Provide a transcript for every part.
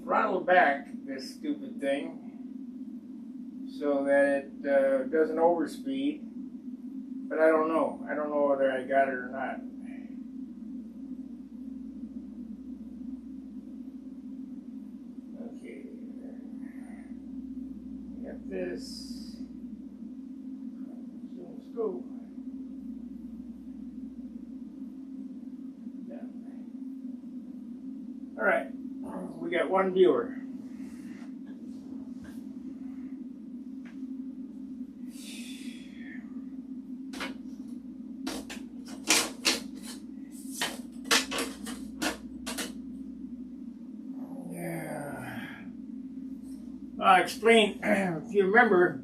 throttle back this stupid thing so that it doesn't overspeed, but I don't know. I don't know whether I got it or not. Okay, got this. Let's go. Yeah. All right, we got one viewer. I'll explain. If you remember,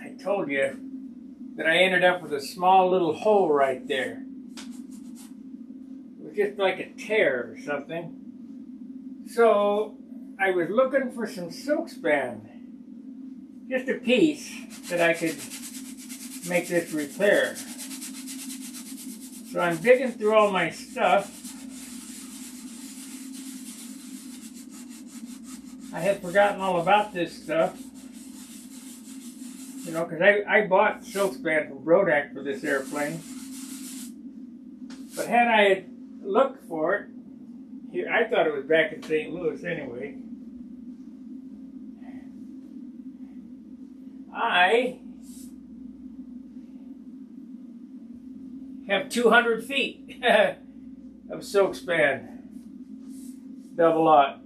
I told you that I ended up with a small little hole right there. It was just like a tear or something. So I was looking for some Silkspan, just a piece that I could make this repair. So I'm digging through all my stuff. I had forgotten all about this stuff, you know, because I bought Silkspan from Brodak for this airplane. But had I looked for it, here, I thought it was back in St. Louis anyway. I have 200 feet of Silkspan, double lot.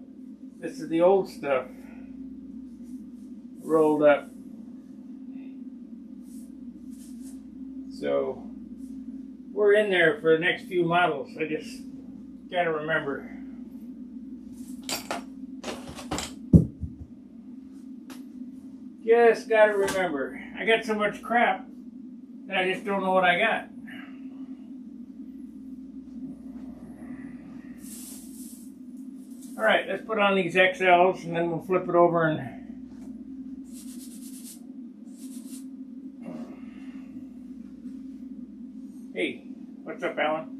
This is the old stuff, rolled up. So we're in there for the next few models. I just gotta remember. Just gotta remember. I got so much crap that I just don't know what I got. All right, let's put on these XLs and then we'll flip it over and hey, what's up, Alan?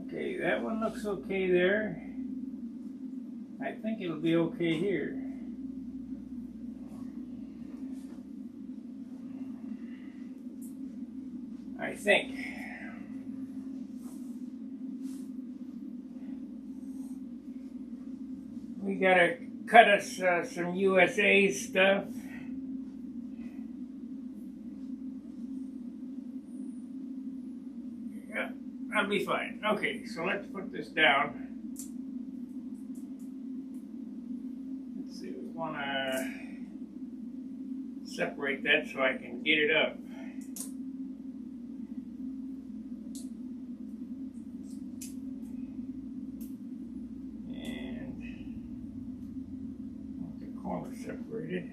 Okay, that one looks okay there. I think it'll be okay here. I think. We gotta cut us some USA stuff. Yeah, that'll be fine. Okay, so let's put this down. Let's see, we wanna separate that so I can get it up. Separated.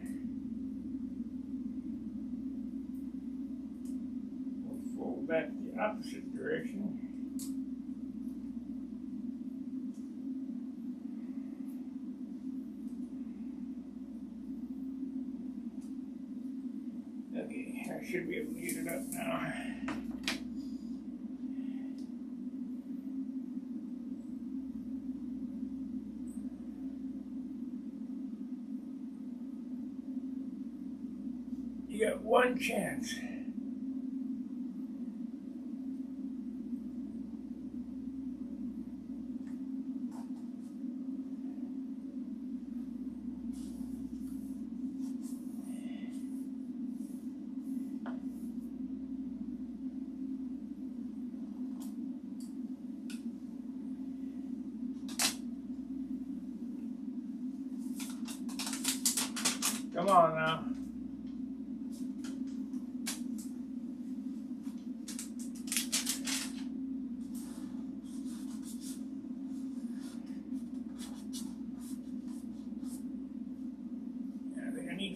We'll fold that the opposite direction. Okay, I should be able to get it up now. You got one chance. Come on now.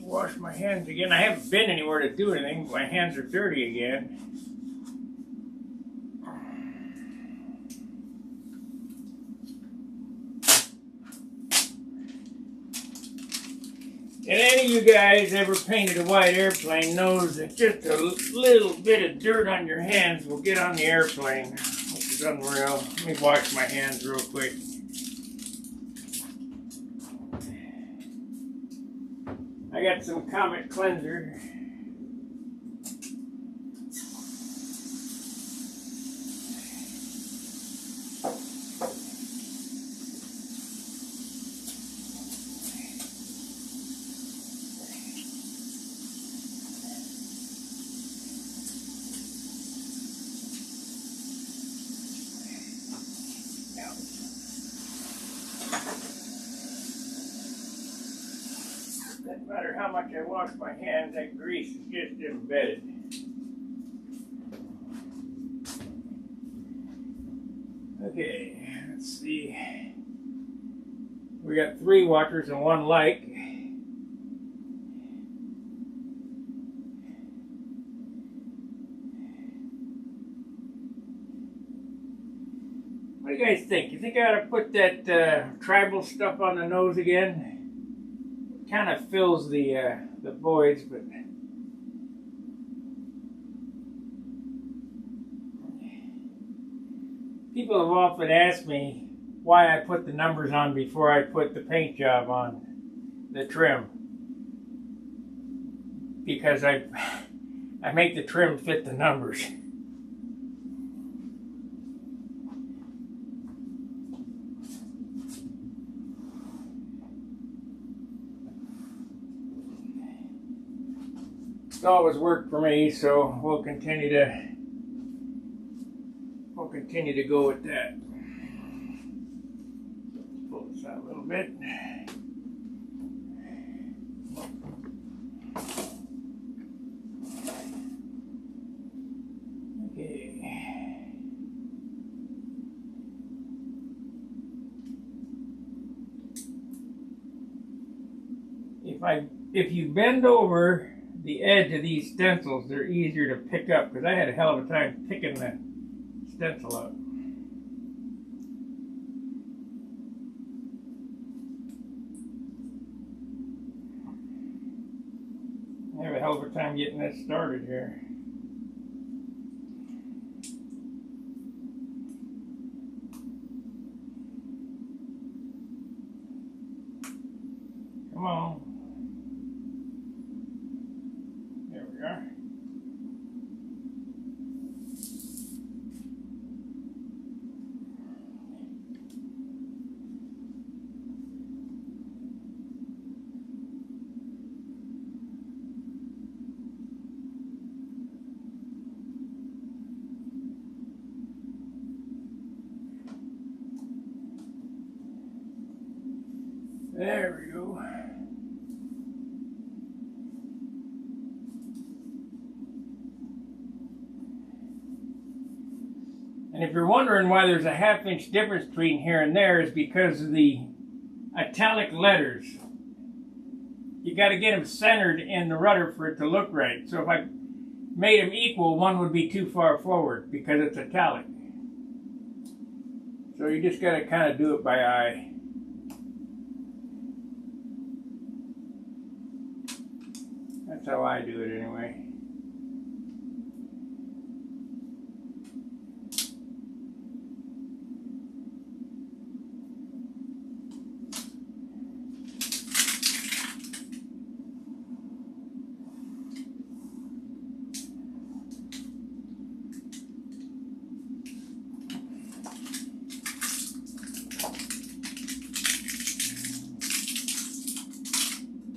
Wash my hands again. I haven't been anywhere to do anything. My hands are dirty again. And any of you guys ever painted a white airplane knows that just a little bit of dirt on your hands will get on the airplane, which is unreal. Let me wash my hands real quick. I got some Comet cleanser. No matter how much I wash my hands, that grease is just embedded. Okay, let's see. We got 3 waters and 1 light. What do you guys think? You think I ought to put that tribal stuff on the nose again? Kind of fills the voids, but people have often asked me why I put the numbers on before I put the paint job on the trim, because I make the trim fit the numbers. It's always worked for me, so we'll continue to go with that. Pull this out a little bit. Okay. If you bend over the edge of these stencils, they're easier to pick up, because I had a hell of a time picking the stencil up. I have a hell of a time getting this started here. Come on. There we are. There we go. And if you're wondering why there's a ½ inch difference between here and there, is because of the italic letters. You got to get them centered in the rudder for it to look right. So if I made them equal, one would be too far forward because it's italic. So you just got to kind of do it by eye. That's how I do it anyway.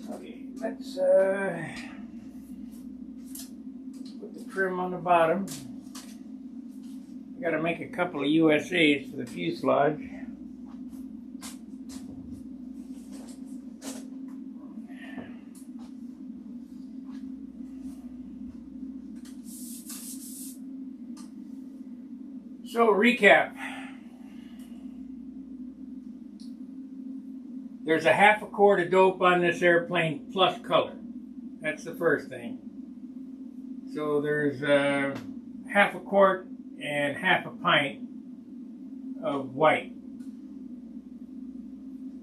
Okay, let's trim on the bottom. I got to make a couple of USAs for the fuselage. So recap. There's a ½ quart of dope on this airplane plus color. That's the first thing. So there's ½ quart and ½ pint of white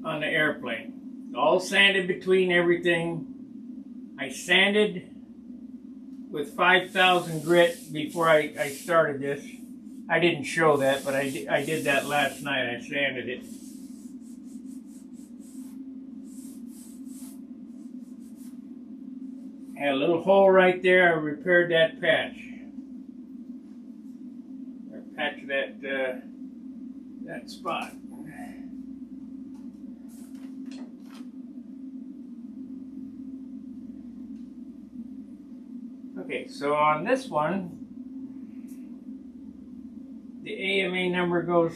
on the airplane. all sanded between everything. I sanded with 5,000 grit before I started this. I didn't show that, but I did that last night. I sanded it. Had a little hole right there. I repaired that patch. I patched that spot. Okay, so on this one, the AMA number goes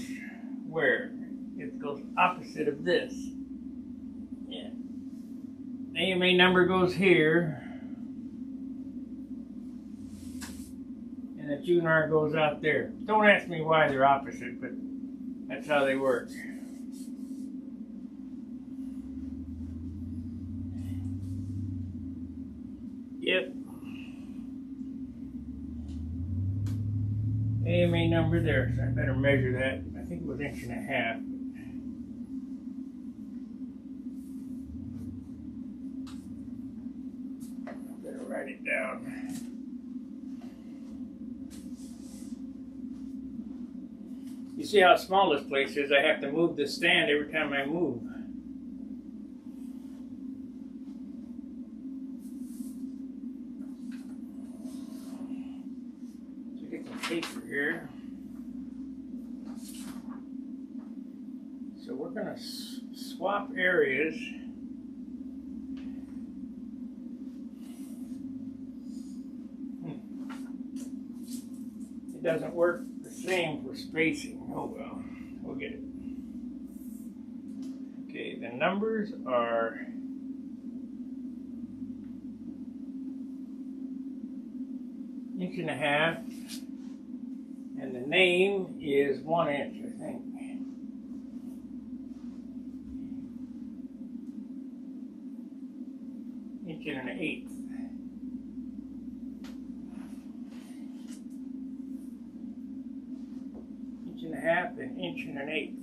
where? It goes opposite of this. Yeah. The AMA number goes here. And the Junar goes out there. Don't ask me why they're opposite, but that's how they work. Yep. AMA number there, so I better measure that. I think it was 1.5 inches. I better write it down. You see how small this place is? I have to move the stand every time I move. So get some paper here. So we're going to swap areas. It doesn't work the same for spacing. Oh well, we'll get it. Okay, the numbers are 1.5 inches, and the name is 1 inch, I think. Inch and 1/8. Inch and 1/2 and inch and 1/8.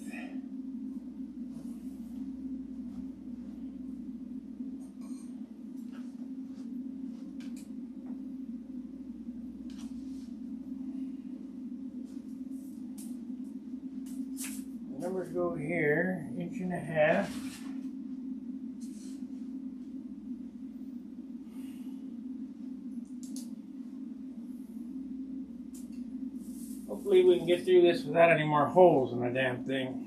The numbers go here, 1.5 inches. Hopefully we can get through this without any more holes in the damn thing.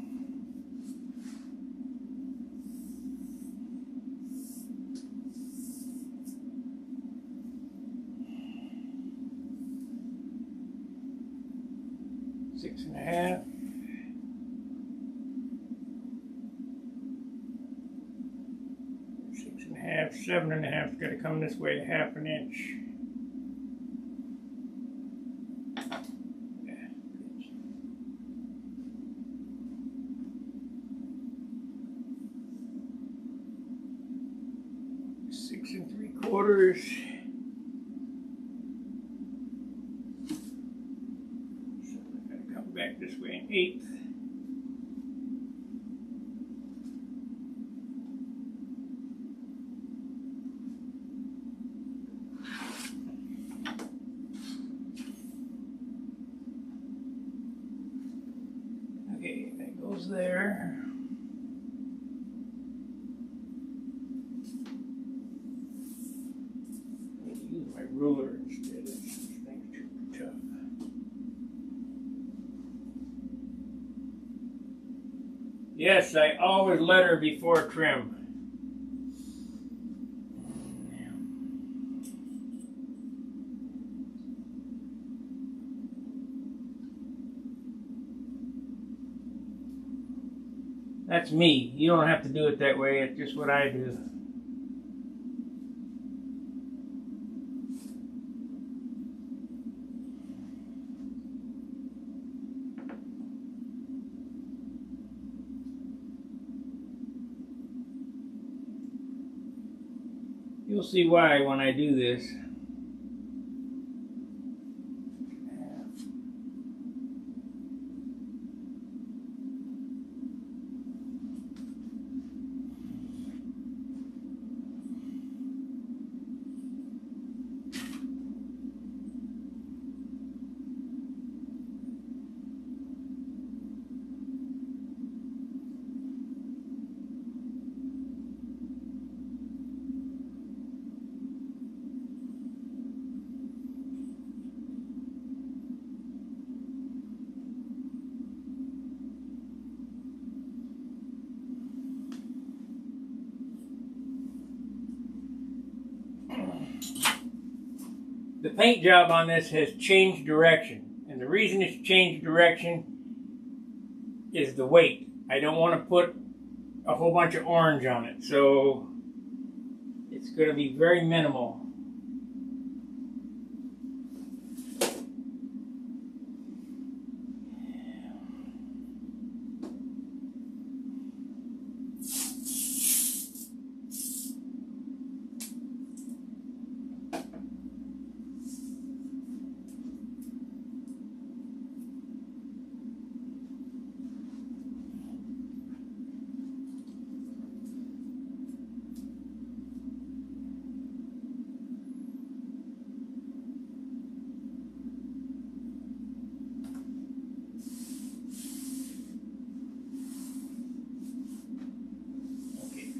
Six and a half. 6.5, 7.5. Got to come this way 1/2 inch. Six and 3/4. So I gotta come back this way 1/8. Okay, that goes there. My ruler instead. This thing's too tough. Yes, I always letter before trim. That's me. You don't have to do it that way. It's just what I do. You'll see why when I do this. the paint job on this has changed direction. And the reason it's changed direction is the weight. I don't want to put a whole bunch of orange on it. So it's going to be very minimal.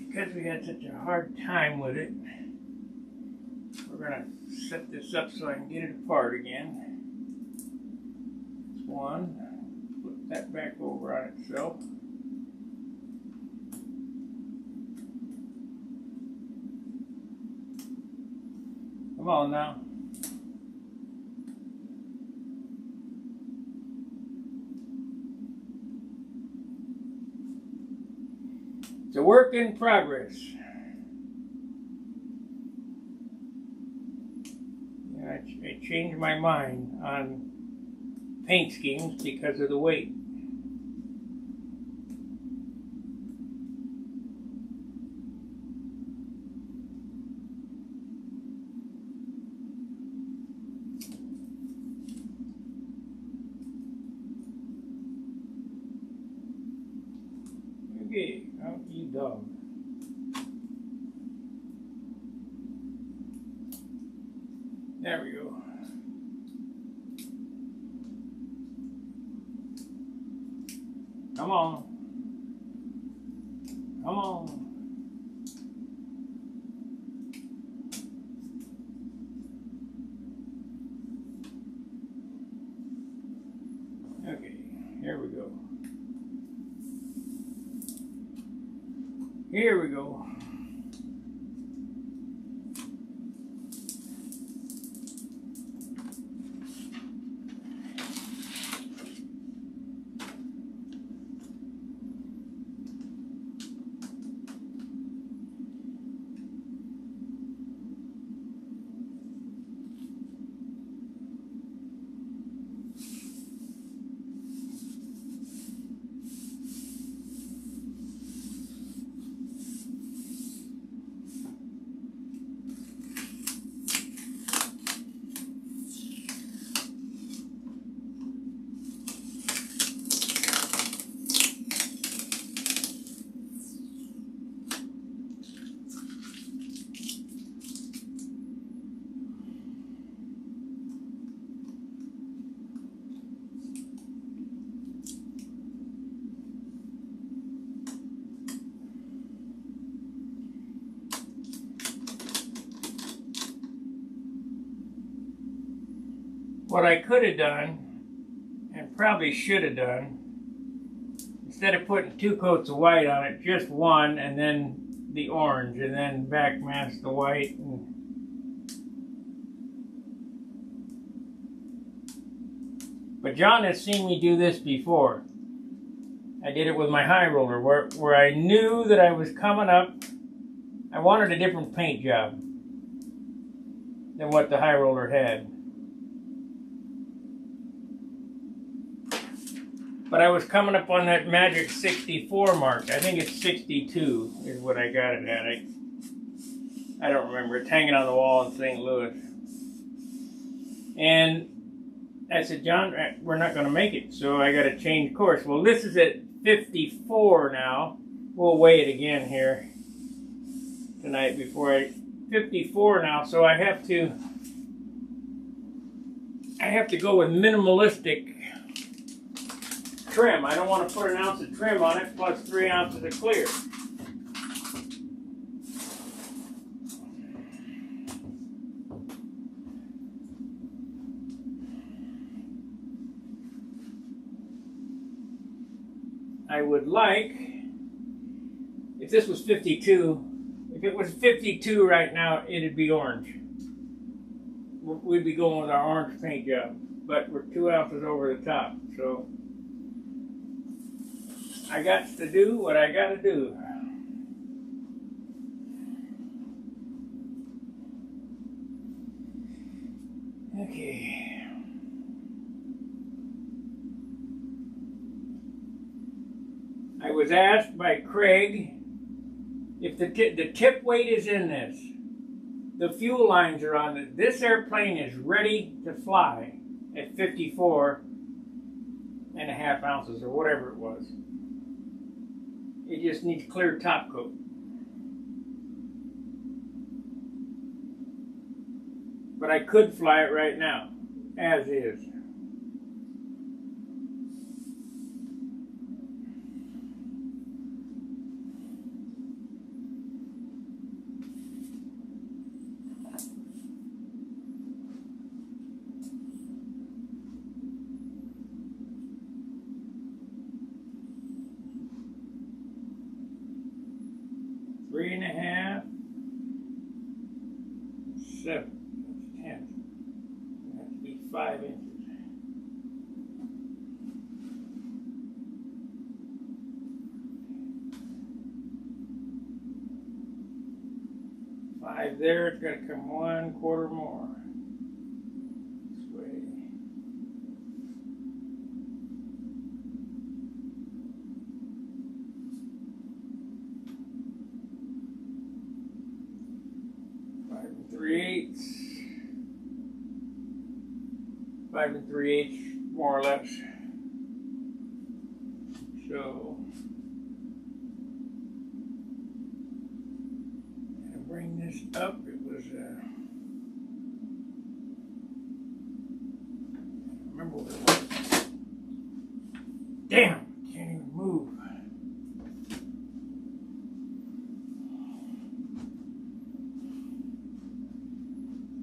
Because we had such a hard time with it, we're going to set this up so I can get it apart again. That's one. Put that back over on itself. Come on now. It's a work in progress. Yeah, I changed my mind on paint schemes because of the weight. Okay, out you dog. There we go. Come on. Come on. Okay, here we go. Here we go. What I could have done, and probably should have done, instead of putting 2 coats of white on it, just one, and then the orange, and then back mask the white. But John has seen me do this before. I did it with my high roller, where I knew that I was coming up. I wanted a different paint job than what the high roller had. But I was coming up on that magic 64 mark. I think it's 62 is what I got it at. I don't remember. It's hanging on the wall in St. Louis. And I said, John, we're not going to make it, so I got to change course. Well, this is at 54 now. We'll weigh it again here tonight before 54 now, so I have to go with minimalistic trim. I don't want to put an ounce of trim on it plus 3 ounces of clear. I would like, if this was 52, if it was 52 right now, it'd be orange. we'd be going with our orange paint job, but we're 2 ounces over the top, so I got to do what I got to do. Okay. I was asked by Craig if the tip weight is in this. The fuel lines are on it. This airplane is ready to fly at 54.5 ounces or whatever it was. It just needs clear top coat. But I could fly it right now, as is. Three and a half, 7. 5 inches. Five there, it's got to come 1/4 more. This way. Five and 3/8. 5 3/8, more or less. So, to bring this up, it was, I remember what it was. Damn, can't even move.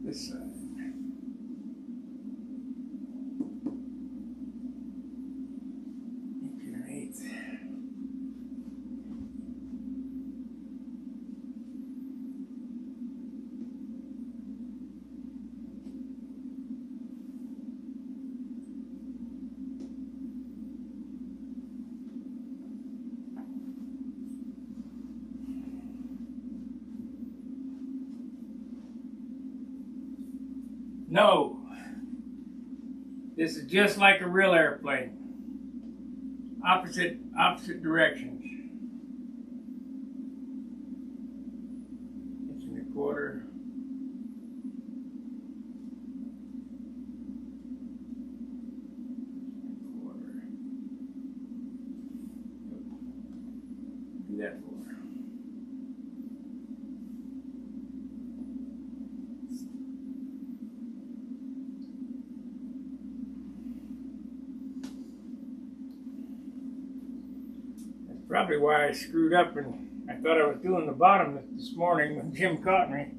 This side. 1/8. No, this is just like a real airplane. Opposite directions. 1/4. Do that for. Probably why I screwed up, and I thought I was doing the bottom this morning when Jim caught me.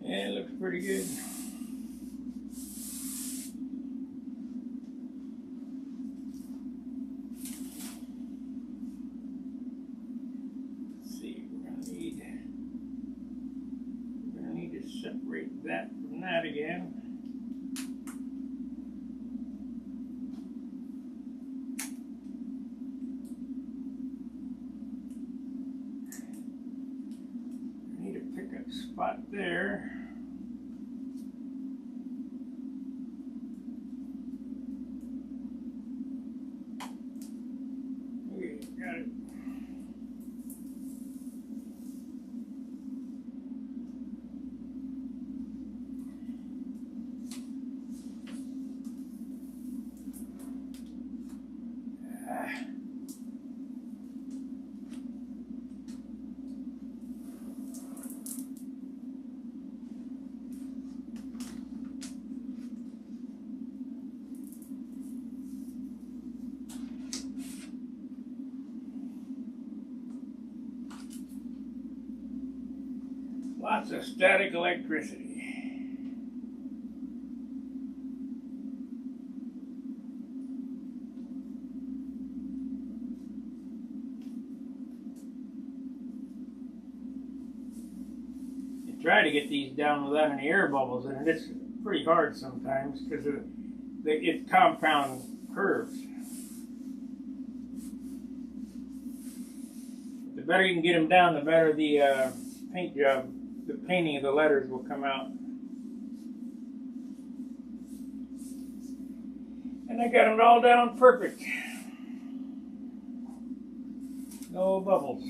Yeah, it looks pretty good. Let's see, we're gonna need to separate that from that again. I need to pick a spot there. Got it. Lots of static electricity. You try to get these down without any air bubbles in it. It's pretty hard sometimes because it's compound curves. The better you can get them down, the better the paint job, the painting of the letters will come out. And I got it all down perfect. No bubbles.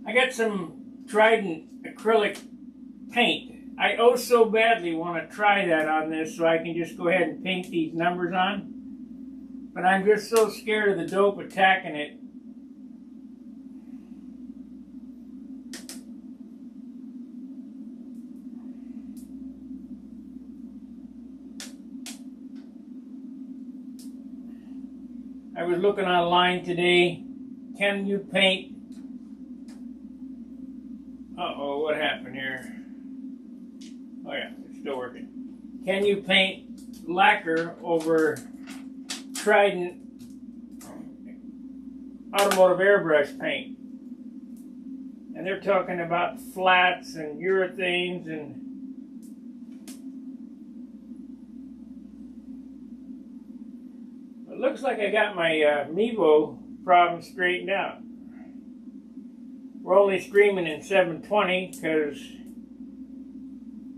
I got some Trident acrylic paint. I oh so badly want to try that on this so I can just go ahead and paint these numbers on. But I'm just so scared of the dope attacking it. I was looking online today. Can you paint? Uh-oh, what happened here? Oh yeah, it's still working. Can you paint lacquer over Trident automotive airbrush paint? And they're talking about flats and urethanes and it looks like I got my Mevo problem straightened out. We're only streaming in 720 because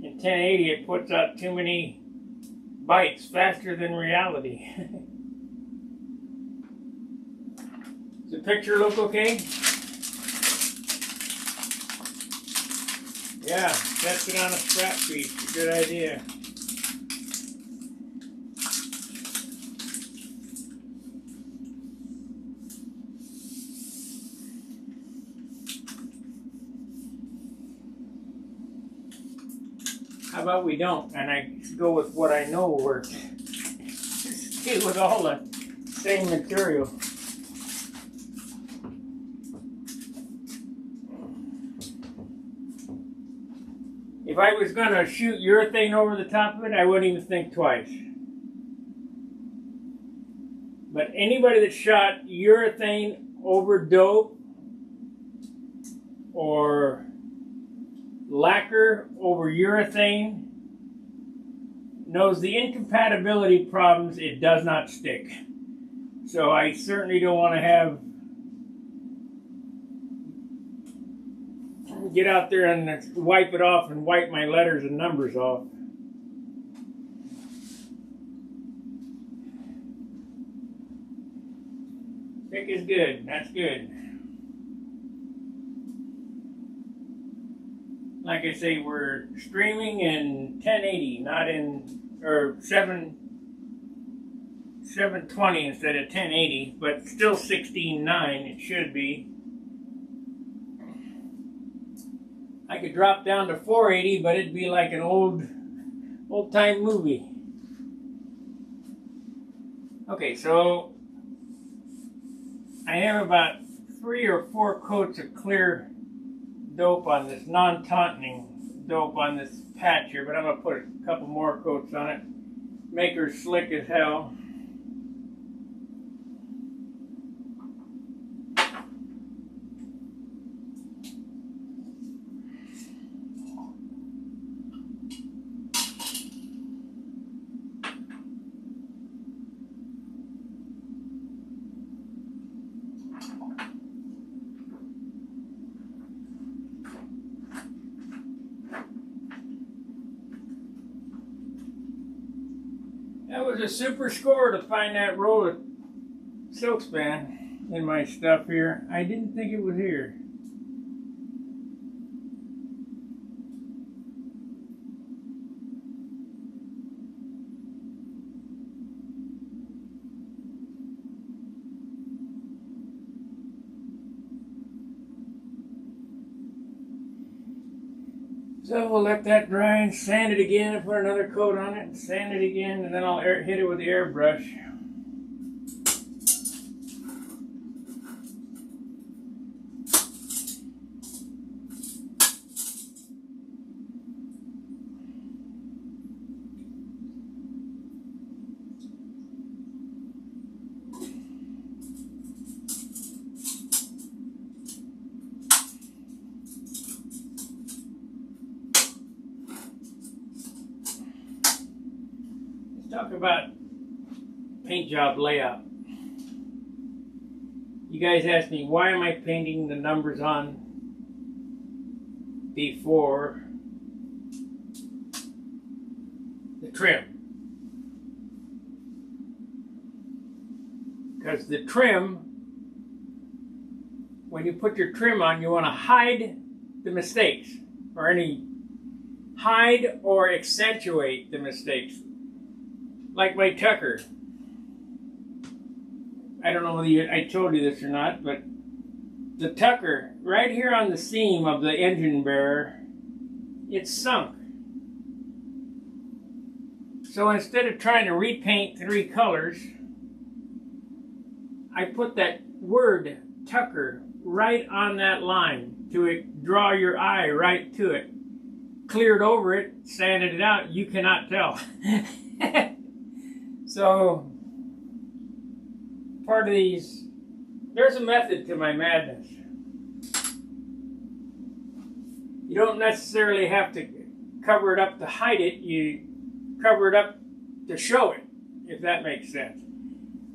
in 1080 it puts out too many bytes faster than reality. Does the picture look okay? Yeah, test it on a scrap piece. A good idea. How about we don't, and I go with what I know works. Stay with all the same material. If I was going to shoot urethane over the top of it, I wouldn't even think twice. But anybody that shot urethane over dope or lacquer over urethane knows the incompatibility problems. It does not stick. So I certainly don't want to get out there and wipe it off and wipe my letters and numbers off. Thick is good. That's good. Like I say, we're streaming in 1080, not in, or 720 instead of 1080, but still 16:9 it should be. I could drop down to 480, but it'd be like an old-time movie. Okay, so I have about 3 or 4 coats of clear dope on this, non-tautenting dope on this patch here, but I'm going to put a couple more coats on it. Make her slick as hell. That was a super score to find that roll of Silkspan in my stuff here. I didn't think it was here. So we'll let that dry and sand it again and put another coat on it and sand it again, and then I'll hit it with the airbrush. Talk about paint job layout. You guys asked me, why am I painting the numbers on before the trim? Because the trim, when you put your trim on, you want to hide the mistakes, or hide or accentuate the mistakes. Like my Tucker. I don't know whether I told you this or not, but the Tucker, right here on the seam of the engine bearer, it's sunk. So instead of trying to repaint 3 colors, I put that word Tucker right on that line to draw your eye right to it. Cleared over it, sanded it out, you cannot tell. So, part of these, there's a method to my madness. You don't necessarily have to cover it up to hide it, you cover it up to show it, if that makes sense.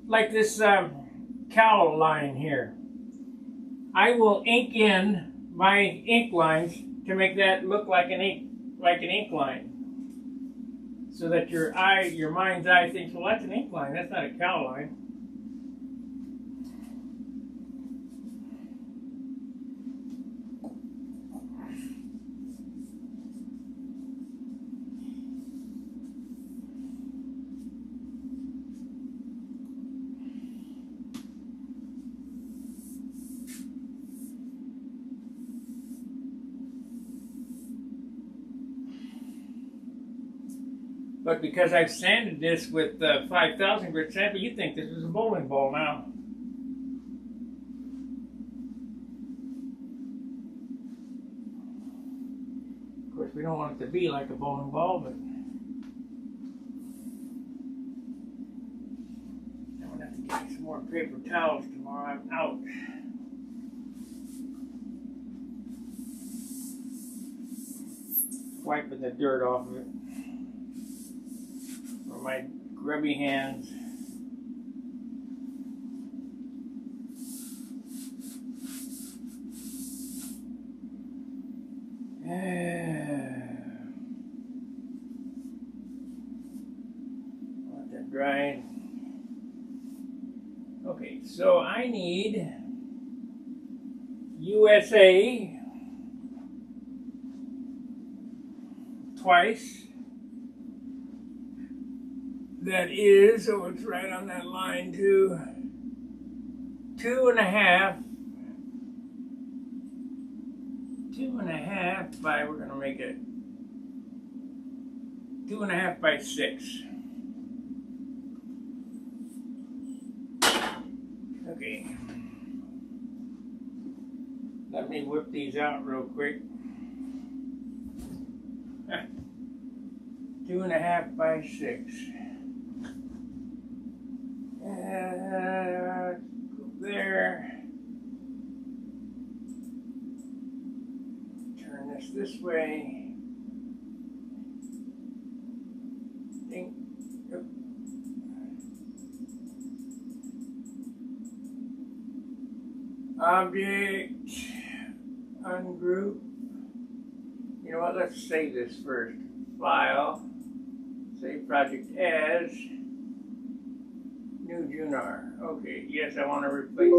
Like this cowl line here. I will ink in my ink lines to make that look like an ink line. So that your mind's eye thinks, well, that's an ink line, that's not a cowl line. But because I've sanded this with 5,000 grit sandpaper, you think this is a bowling ball now. Of course, we don't want it to be like a bowling ball, but I'm going to have to get some more paper towels tomorrow. I'm out. Wiping the dirt off of it. My grubby hands. Let that dry. Okay, so I need USA twice. That is, oh, it's right on that line too. 2.5. 2.5 by, we're going to make it 2.5 by 6. Okay. Let me whip these out real quick. 2.5 by 6. There. Turn this way. Ding. Yep. Object. Ungroup. You know what? Let's save this first. File. Save project as. New new Junar. Okay, yes, I want to replace it.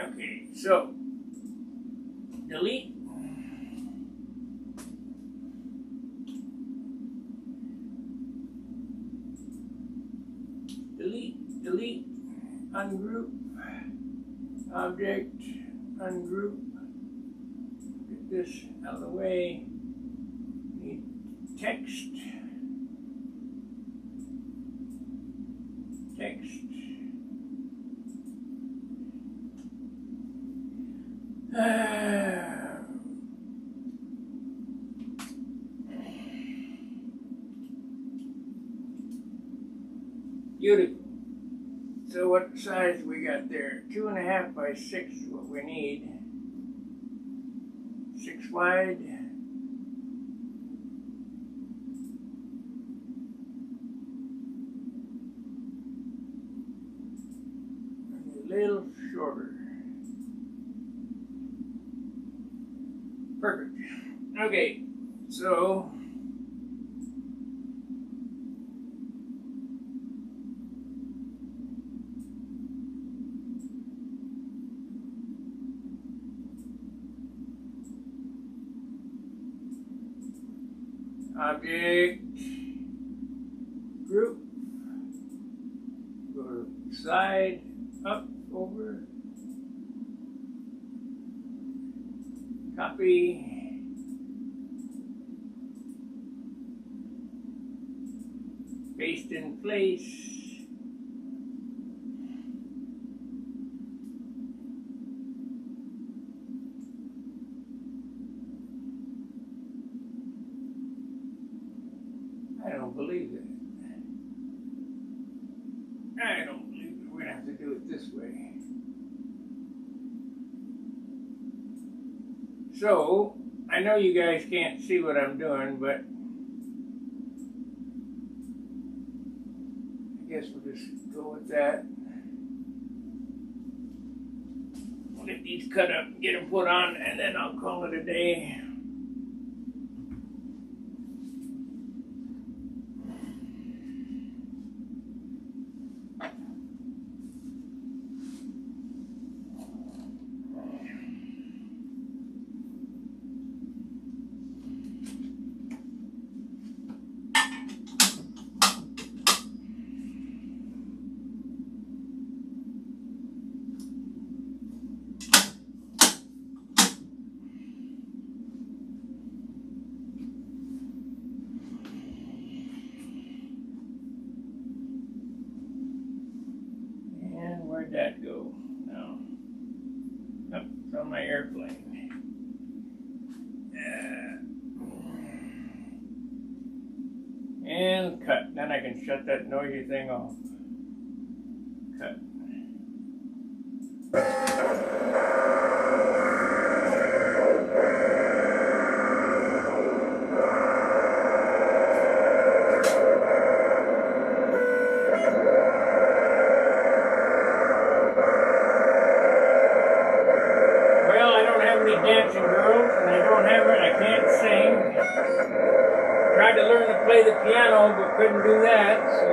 Okay, so delete. Delete, delete, ungroup, object, ungroup. Get this out of the way. Need text. Text. Beautiful. So what size we got there? 2.5 by 6 is what we need. 6 wide. And a little shorter. Perfect. Okay, so object, group, go to side, up, over, copy, paste in place. I don't believe it. I don't believe it. We're gonna have to do it this way. So, I know you guys can't see what I'm doing, but I guess we'll just go with that. We'll get these cut up and get them put on, and then I'll call it a day. Where'd that go? No. Nope, it's on my airplane. And cut. Then I can shut that noisy thing off. Cut. Dancing girls, and I don't have it. I can't sing. Tried to learn to play the piano, but couldn't do that. So.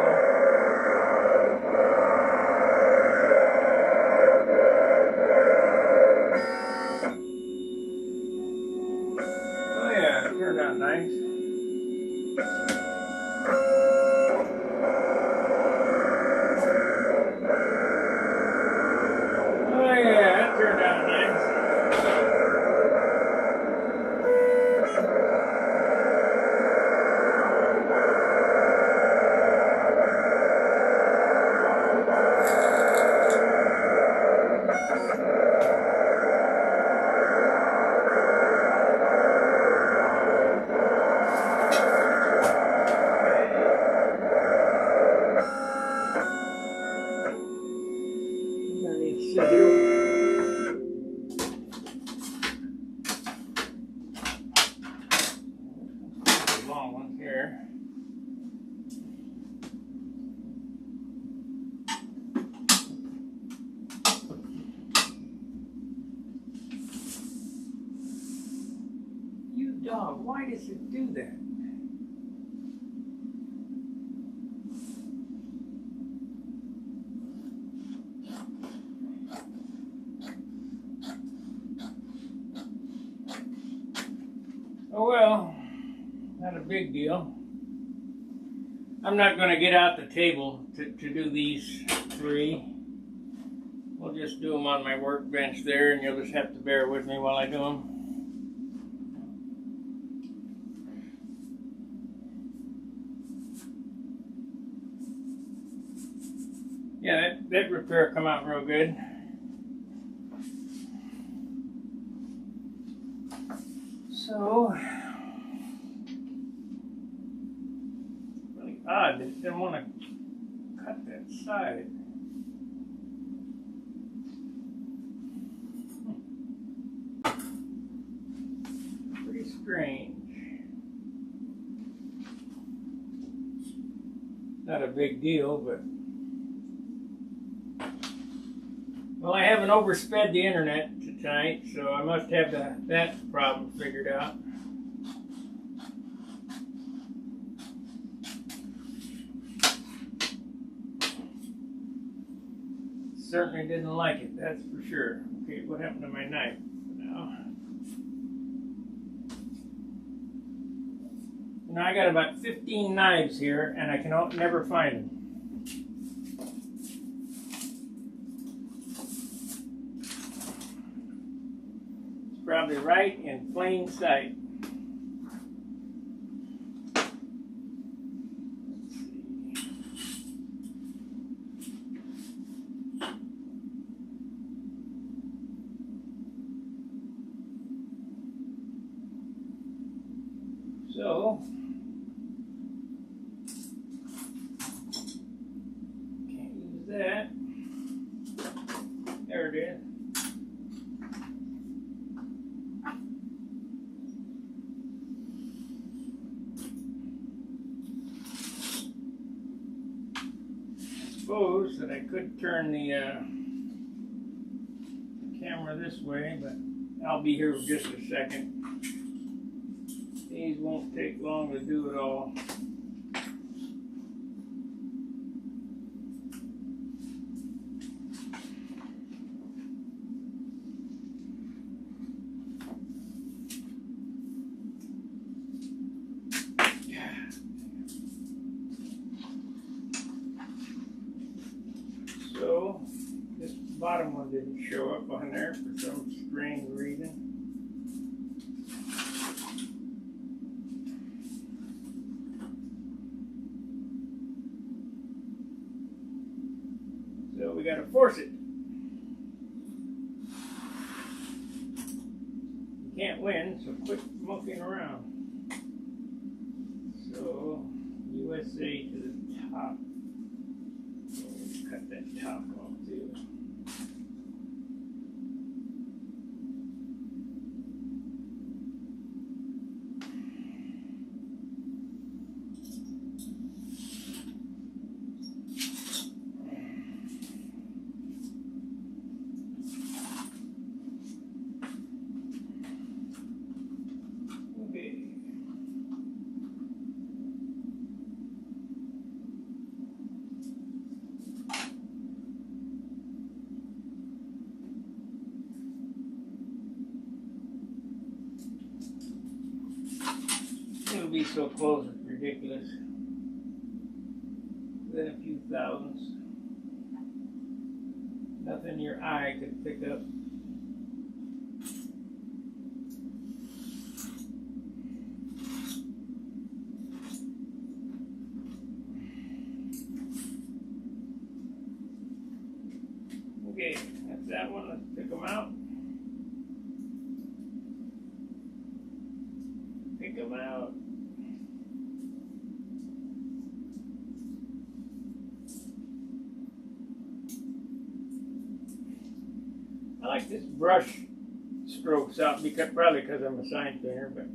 Oh yeah, it turned out nice. Oh yeah, that turned out nice. Long one here. You dog, why does it do that? Oh well, not a big deal. I'm not going to get out the table to do these 3. We'll just do them on my workbench there, and you'll just have to bear with me while I do them. Yeah, that repair come out real good. So, really odd that it didn't want to cut that side. Pretty strange. Not a big deal, but well, I haven't oversped the internet tonight, so I must have that problem figured out. Certainly didn't like it, that's for sure. Okay, what happened to my knife now? You know, I got about 15 knives here, and I can never find them. Probably right in plain sight. So, can't use that. There it is. Suppose that I could turn the camera this way, but I'll be here for just a second. These won't take long to do it all. So, this bottom one didn't show up on there for some strange reason. So we gotta force it. You can't win, so quit monkeying around. So, USA to the top. Cut that top off too. Okay. It'll be so close, it's ridiculous. Within a few thousandths. Nothing your eye could pick up. Okay, that's that one. Let's pick them out. Pick them out. I like this brush strokes out because probably because I'm a sign painter, but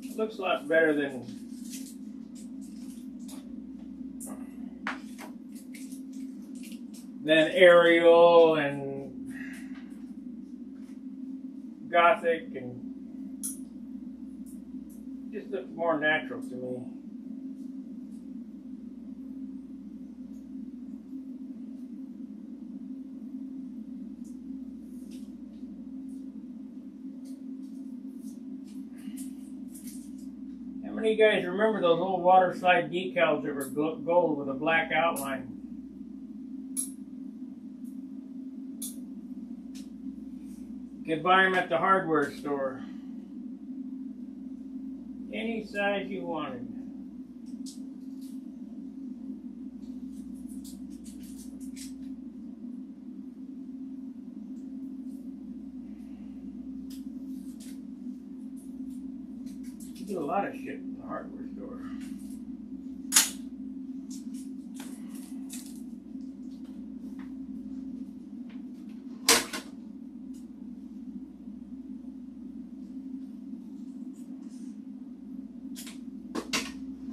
it looks a lot better than Arial and Gothic, and just looks more natural to me. many of you guys remember those old water slide decals that were gold with a black outline? You could buy them at the hardware store. Any size you wanted. You do a lot of shit in the hardware store.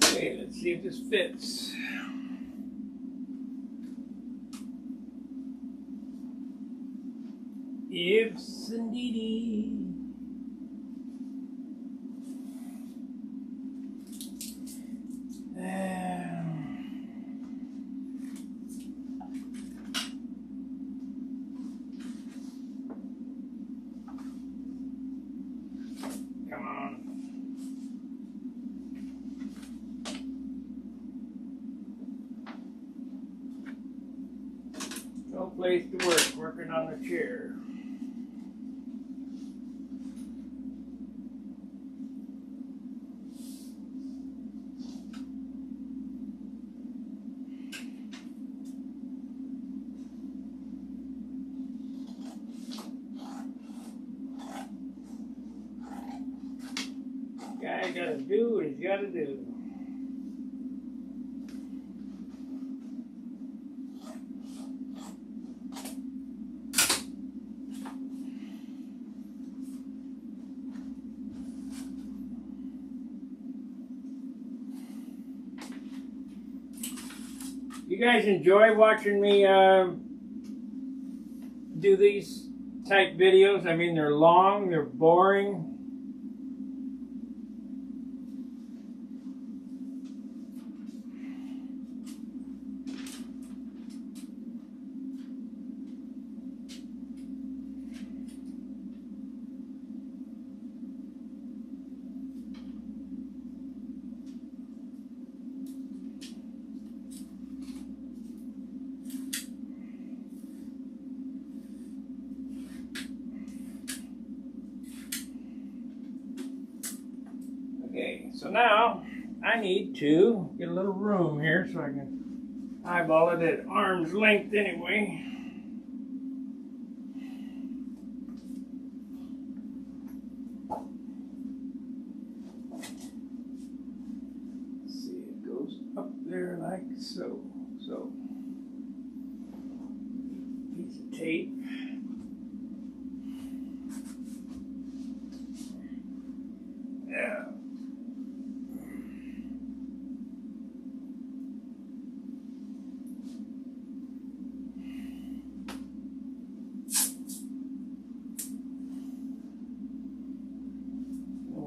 Okay, let's see if this fits. Yes, indeedy. Come on. No place to work, working on the chair. Guy gotta do what he's gotta do. You guys enjoy watching me do these type videos? I mean, they're long, they're boring. Okay, so now I need to get a little room here so I can eyeball it at arm's length anyway. Let's see, it goes up there like so. So, piece of tape. Yeah.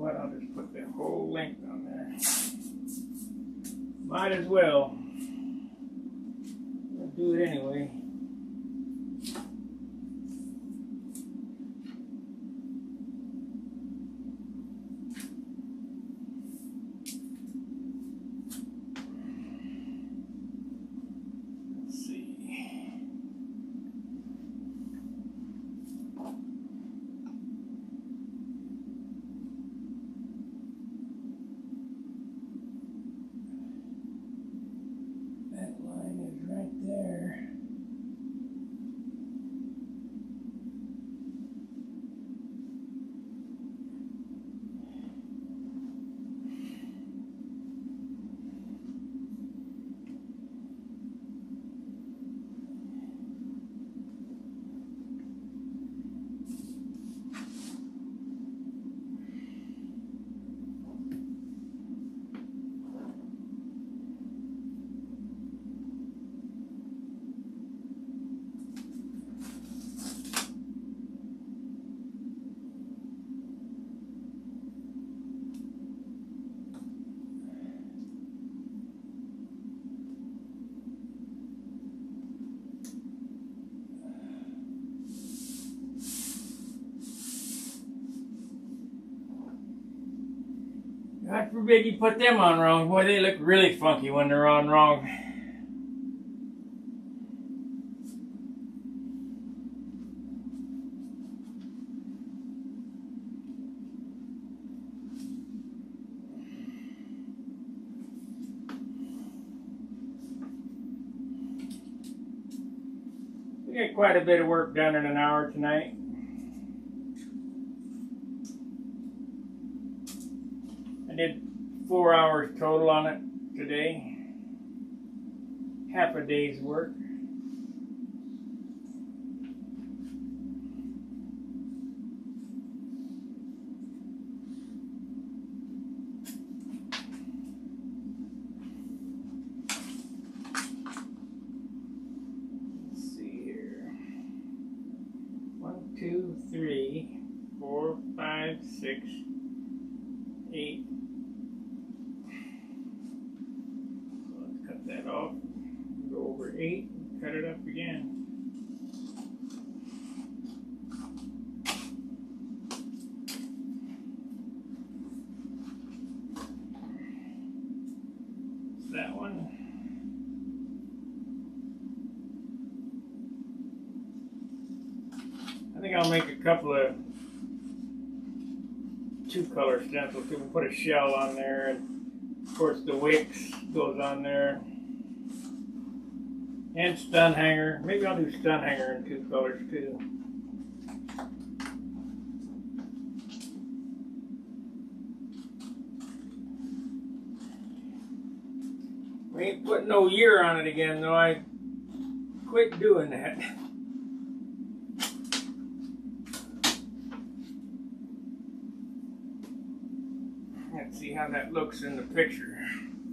I'll just put the whole length on there. Might as well. I'll do it anyway. Let's see. That line is right there. God forbid you put them on wrong. Boy, they look really funky when they're on wrong. We got quite a bit of work done in an hour tonight. I did 4 hours total on it today. Half a day's work. Let's see here. 1, 2, 3, 4, 5, 6, 8. That off, go over 8, cut it up again. That one. I think I'll make a couple of 2-color stencils. We can put a shell on there, and of course the wicks goes on there. And stun hanger. Maybe I'll do stun hanger in 2 colors too. We ain't putting no year on it again though. I quit doing that. Let's see how that looks in the picture.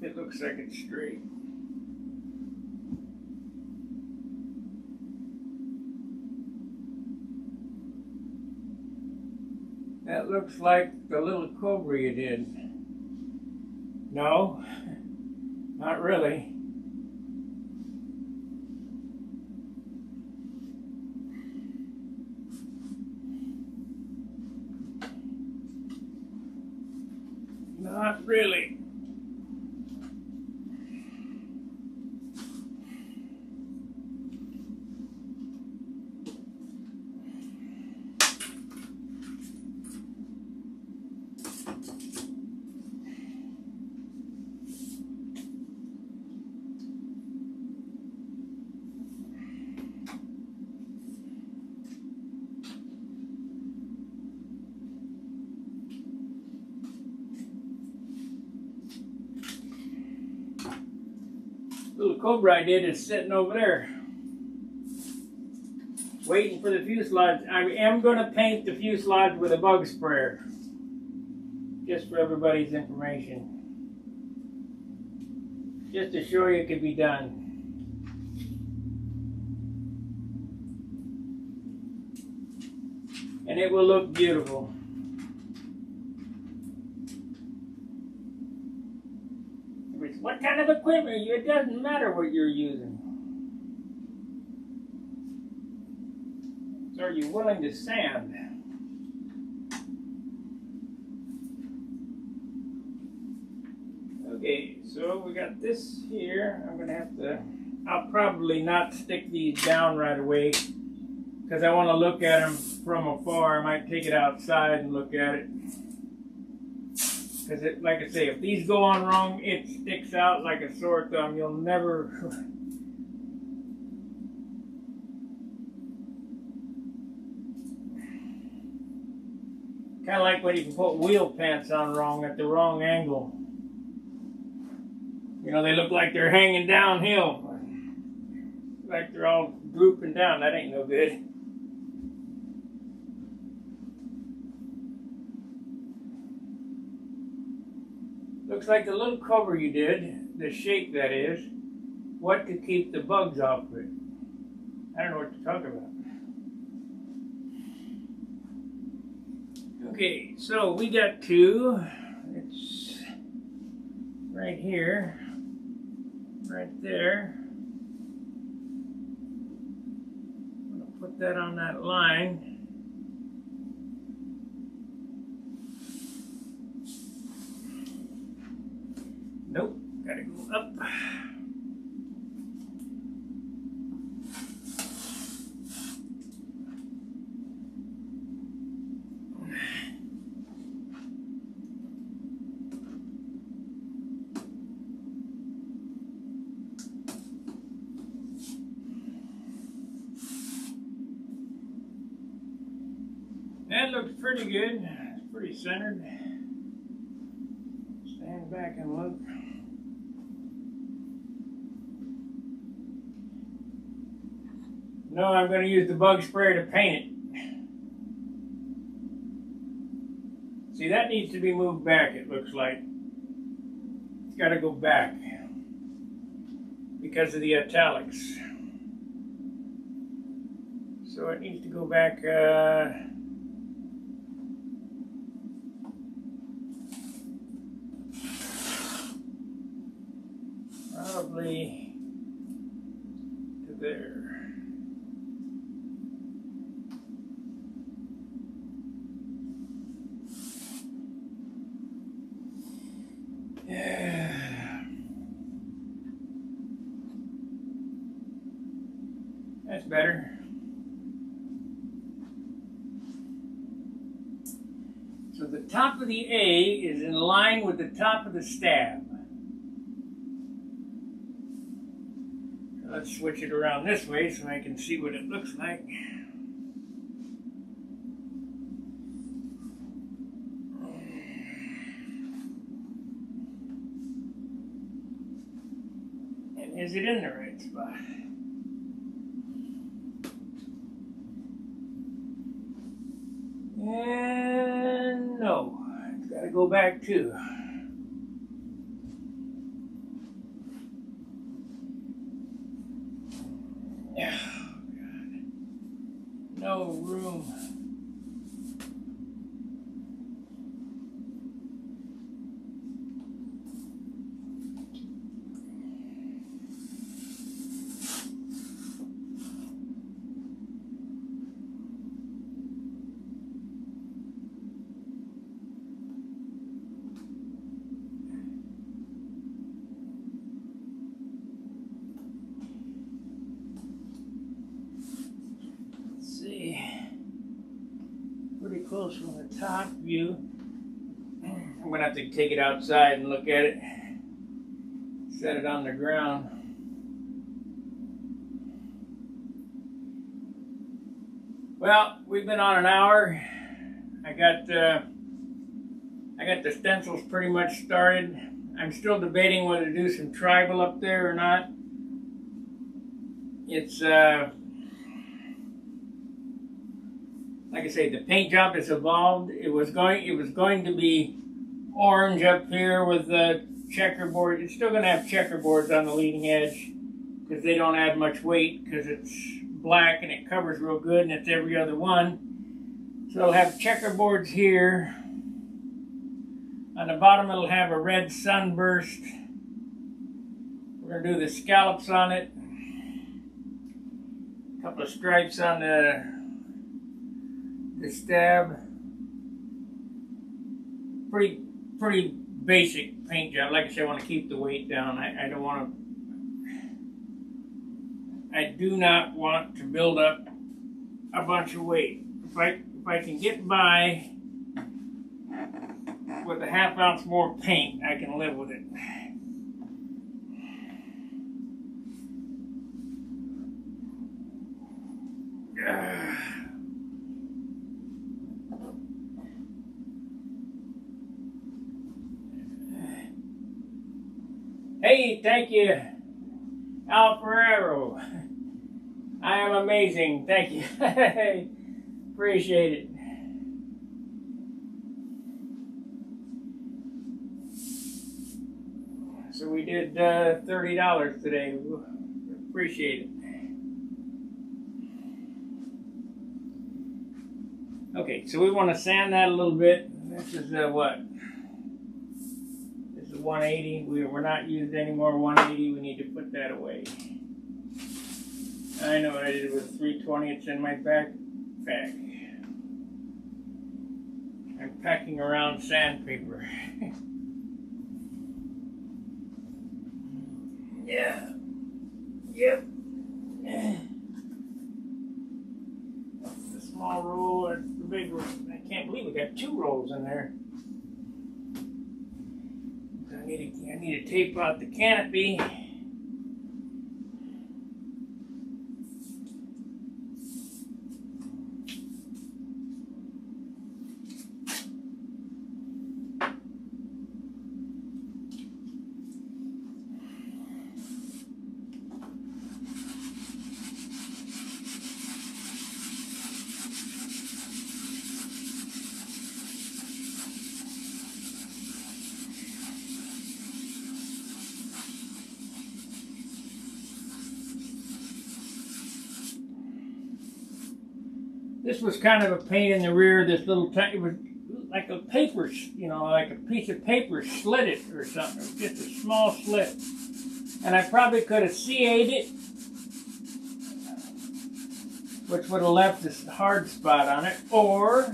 It looks like it's straight. That looks like the little cobra you did. No, not really. Not really. Little cobra I did is sitting over there, waiting for the fuselage. I am going to paint the fuselage with a bug sprayer, just for everybody's information, just to show you it could be done. And it will look beautiful. What kind of equipment? It doesn't matter what you're using. So are you willing to sand? Okay, so we got this here. I'm gonna have to, I'll probably not stick these down right away because I want to look at them from afar. I might take it outside and look at it. Because, like I say, if these go on wrong, it sticks out like a sore thumb. You'll never... Kind of like when you can put wheel pants on wrong at the wrong angle. You know, they look like they're hanging downhill. Like they're all drooping down. That ain't no good. Looks like the little cover you did, the shape that is, what to keep the bugs off of it. I don't know what to talk about. Okay, so we got two. It's right here, right there. I'm gonna put that on that line. Gotta go up. That looks pretty good. It's pretty centered. Stand back and look. No, I'm going to use the bug sprayer to paint it. See, that needs to be moved back, it looks like. It's got to go back because of the italics. So it needs to go back probably to there. Yeah. That's better. So the top of the A is in line with the top of the stab. So let's switch it around this way so I can see what it looks like. And is it in the right spot? And no, it's got to go back too. Oh, God. No room. Pretty close from the top view. I'm gonna have to take it outside and look at it. Set it on the ground. Well, we've been on an hour. I got the stencils pretty much started. I'm still debating whether to do some tribal up there or not. It's like I say, the paint job has evolved. It was going to be orange up here with the checkerboard. It's still going to have checkerboards on the leading edge because they don't add much weight because it's black and it covers real good and it's every other one. So it'll have checkerboards here. On the bottom it'll have a red sunburst. We're going to do the scallops on it. A couple of stripes on the stab. Pretty basic paint job. Like I said, I want to keep the weight down. I don't want to. I do not want to build up a bunch of weight. If I can get by with a ½ ounce more paint, I can live with it. Hey, thank you, Al Ferrero. I am amazing. Thank you. Appreciate it. So we did $30 today. Appreciate it. Okay, so we want to sand that a little bit. This is what? 180. We're not using any more 180. We need to put that away. I know what I did with 320. It's in my backpack. I'm packing around sandpaper. Yep. That's the small roll, that's the big roll. I can't believe we got 2 rolls in there. So I need to tape out the canopy. This was kind of a pain in the rear. This little it was like a paper, you know, like a piece of paper slit it or something. It was just a small slit. And I probably could have CA'd it, which would have left this hard spot on it, or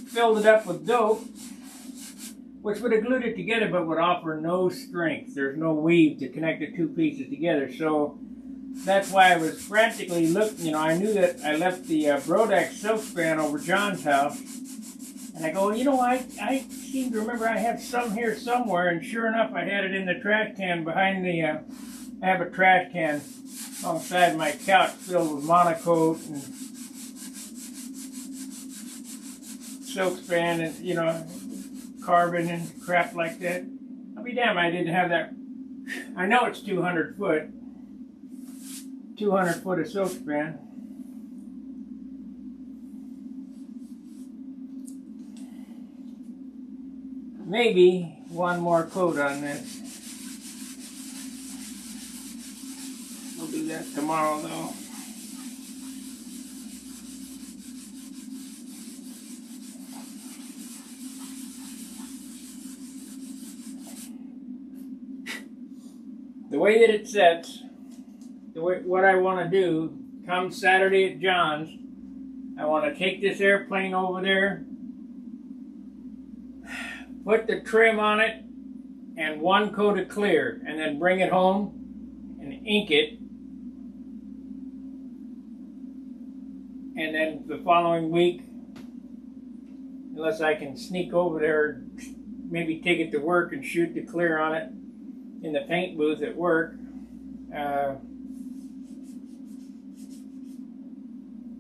filled it up with dope, which would have glued it together but would offer no strength. There's no weave to connect the 2 pieces together. So that's why I was frantically looking. You know, I knew that I left the Brodex Silkspan over John's house. And I go, you know, I seem to remember I have some here somewhere. And sure enough, I had it in the trash can behind the, I have a trash can alongside my couch filled with monocoat and Silkspan and, you know, carbon and crap like that. I'll be damned I didn't have that. I know it's 200 foot. 200 foot of Silkspan. Maybe one more coat on this. We'll do that tomorrow though. The way that it sets, what I want to do, come Saturday at John's, I want to take this airplane over there, put the trim on it, and 1 coat of clear, and then bring it home and ink it. And then the following week, unless I can sneak over there, maybe take it to work and shoot the clear on it in the paint booth at work.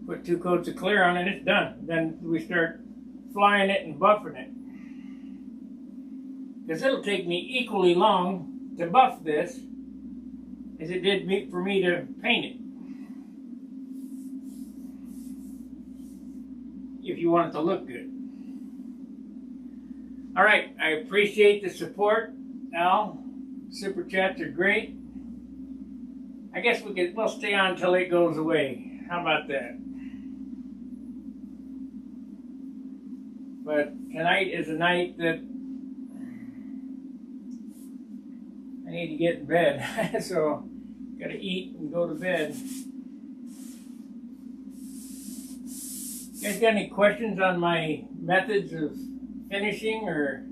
Put 2 coats of clear on it, it's done. Then we start flying it and buffing it. Because it'll take me equally long to buff this as it did for me to paint it. If you want it to look good. Alright, I appreciate the support, Al. Super chats are great. I guess we'll stay on until it goes away. How about that? But tonight is a night that I need to get in bed. So, gotta eat and go to bed. You guys got any questions on my methods of finishing or?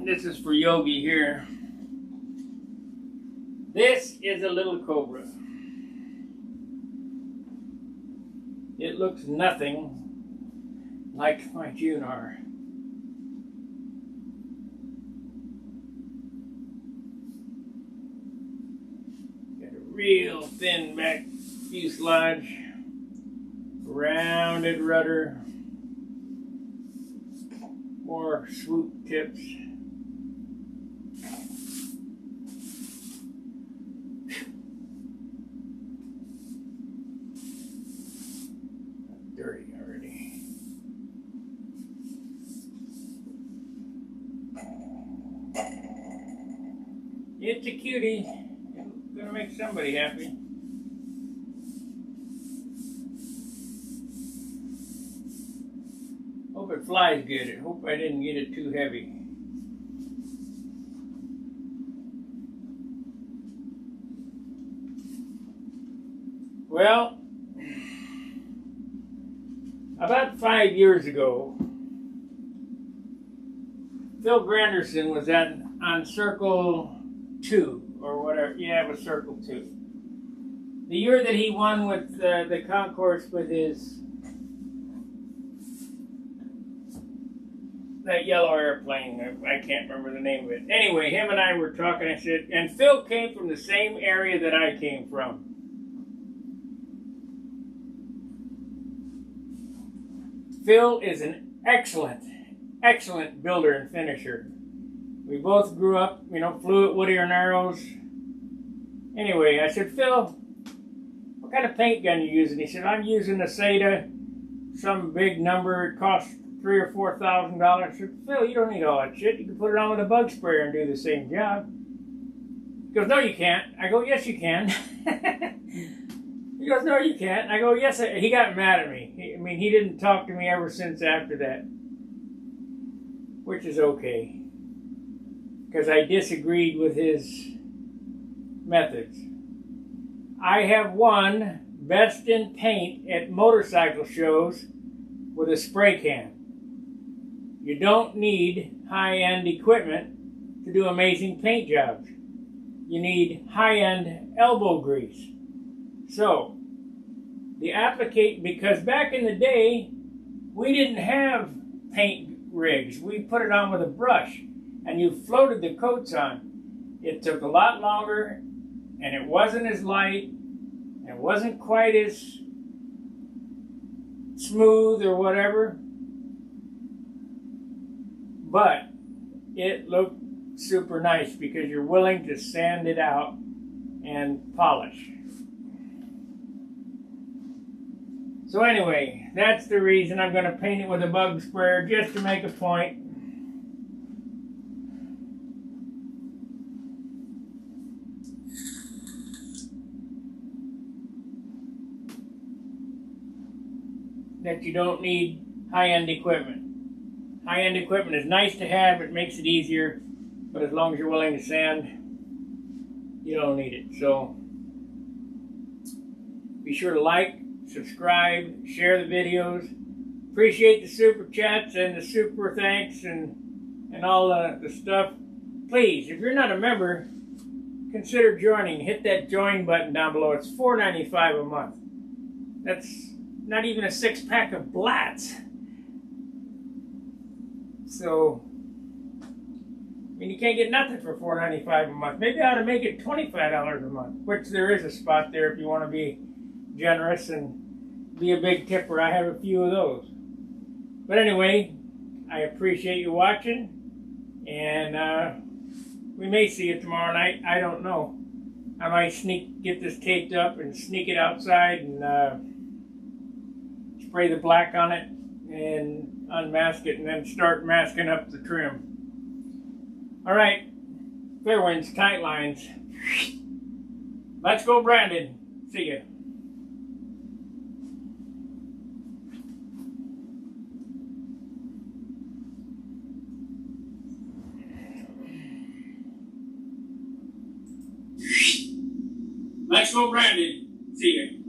This is for Yogi here. This is a little cobra. It looks nothing like my Junar. Got a real thin back fuselage, rounded rudder, more swoop tips. Dirty already. It's a cutie. It's gonna make somebody happy. Hope it flies good. I hope I didn't get it too heavy. Well, about 5 years ago, Phil Granderson was on Circle 2, or whatever. Yeah, it was Circle 2. The year that he won with the concourse with that yellow airplane. I can't remember the name of it. Anyway, him and I were talking. I said, and Phil came from the same area that I came from. Phil is an excellent builder and finisher. We both grew up, flew at Whittier Narrows. Anyway, I said, Phil, what kind of paint gun are you using? He said, I'm using a Seda, some big number. It costs $3,000 or $4,000. I said, Phil, you don't need all that shit. You can put it on with a bug sprayer and do the same job. He goes, no, you can't. I go, yes, you can. He goes, no, you can't. I go, yes. He got mad at me. He didn't talk to me ever since after that, which is okay, because I disagreed with his methods. I have won Best in Paint at motorcycle shows with a spray can. You don't need high-end equipment to do amazing paint jobs. You need high-end elbow grease. So, because back in the day, we didn't have paint rigs. We put it on with a brush, and you floated the coats on. It took a lot longer, and it wasn't as light, and it wasn't quite as smooth or whatever, but it looked super nice because you're willing to sand it out and polish. So anyway, that's the reason I'm going to paint it with a bug sprayer, just to make a point. That you don't need high-end equipment. High-end equipment is nice to have, it makes it easier, but as long as you're willing to sand, you don't need it. So be sure to like, subscribe, share the videos. Appreciate the super chats and the super thanks and all the stuff. Please, if you're not a member, consider joining. Hit that join button down below. It's $4.95 a month. That's not even a 6-pack of Blatz. So, you can't get nothing for $4.95 a month. Maybe I ought to make it $25 a month, which there is a spot there if you want to be generous and be a big tipper. I have a few of those. But anyway, I appreciate you watching, and we may see you tomorrow night. I don't know. I might get this taped up and sneak it outside and spray the black on it and unmask it and then start masking up the trim. All right, fair winds, tight lines. Let's go, Brandon. See ya. Let's go, Brandon. See ya.